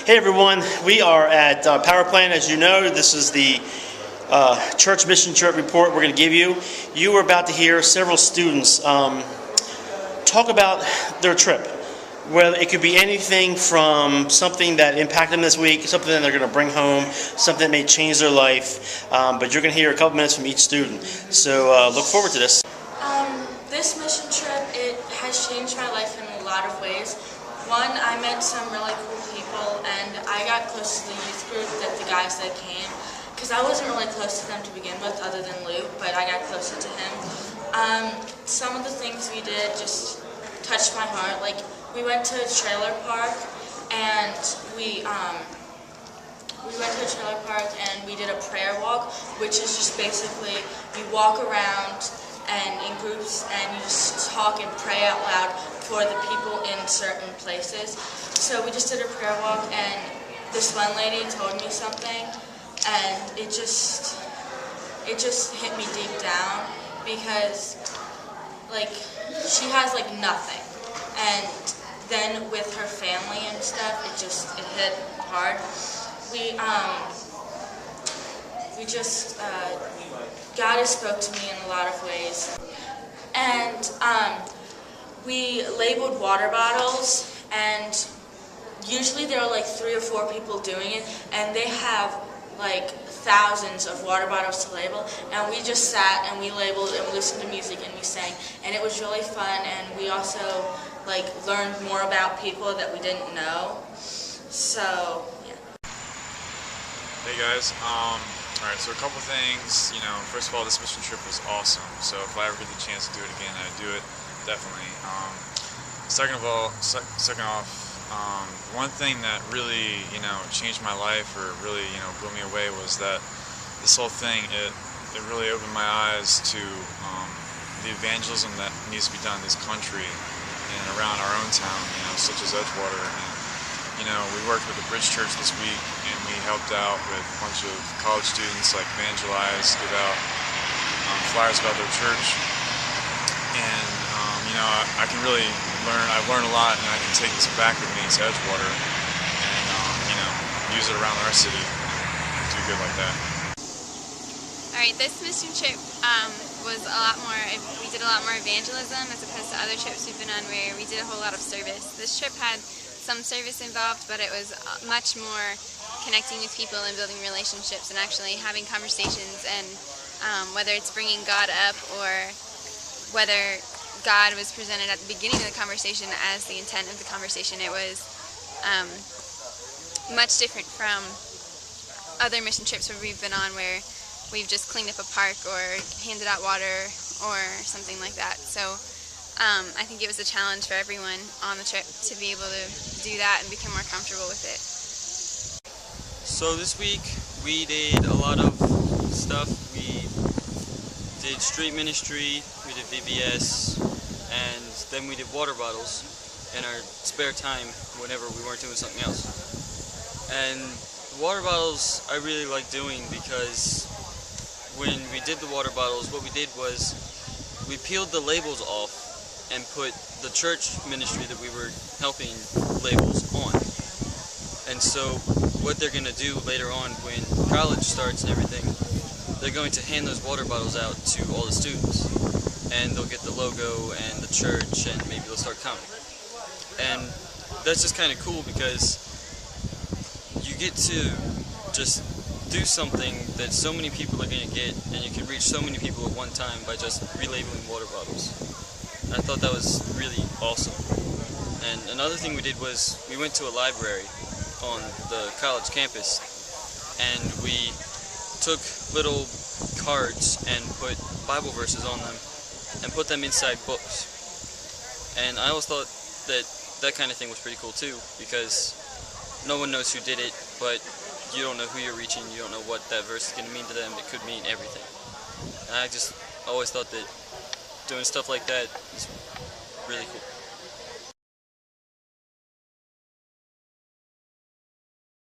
Hey everyone, we are at Power Plant. As you know, this is the church mission trip report we're going to give you. You are about to hear several students talk about their trip. Well, it could be anything from something that impacted them this week, something that they're going to bring home, something that may change their life, but you're going to hear a couple minutes from each student. So look forward to this. This mission trip, it has changed my life in a lot of ways. One, I met some really cool people, and I got close to the youth group, the guys that came, because I wasn't really close to them to begin with, other than Luke, but I got closer to him. Some of the things we did just touched my heart. Like, we went to a trailer park, and we went to a trailer park and we did a prayer walk, which is just basically you walk around and in groups and you just talk and pray out loud for the people in certain places. So we just did a prayer walk, and this one lady told me something, and it just hit me deep down, because like she has like nothing, and then with her family and stuff, it hit hard. God has spoke to me in a lot of ways. And we labeled water bottles, and usually there are like 3 or 4 people doing it, and they have like thousands of water bottles to label, and we just sat and we labeled and we listened to music and we sang, and it was really fun, and we also like learned more about people that we didn't know. So yeah. Hey guys, alright, so a couple things. First of all, this mission trip was awesome, so if I ever get the chance to do it again, I'd do it, definitely. Second off, one thing that really, changed my life, or really, blew me away, was that this whole thing, it really opened my eyes to the evangelism that needs to be done in this country and around our own town, such as Edgewater. And, we worked with the Bridge Church this week, and we helped out with a bunch of college students, like evangelize, give out flyers about their church. And, I can really I've learned a lot, and I can take this back with me to Edgewater and, use it around our city and do good like that. Alright, this mission trip was a lot more, we did a lot more evangelism as opposed to other trips we've been on where we did a whole lot of service. This trip had some service involved, but it was much more connecting with people and building relationships and actually having conversations, and whether it's bringing God up or whether God was presented at the beginning of the conversation as the intent of the conversation, it was much different from other mission trips where we've been on, where we've just cleaned up a park or handed out water or something like that. So I think it was a challenge for everyone on the trip to be able to do that and become more comfortable with it. So this week we did a lot of stuff. We did street ministry, we did VBS, and then we did water bottles in our spare time whenever we weren't doing something else. And water bottles I really like doing, because when we did the water bottles, what we did was we peeled the labels off and put the church ministry that we were helping labels on. And so what they're going to do later on when college starts and everything, they're going to hand those water bottles out to all the students, and they'll get the logo and the church, and maybe they'll start coming. And that's just kind of cool, because you get to just do something that so many people are going to get, and you can reach so many people at one time by just relabeling water bottles. And I thought that was really awesome. And another thing we did was we went to a library on the college campus, and we took little cards and put Bible verses on them and put them inside books. And I always thought that that kind of thing was pretty cool too, because no one knows who did it, but you don't know who you're reaching, you don't know what that verse is going to mean to them. It could mean everything. And I just always thought that doing stuff like that is really cool.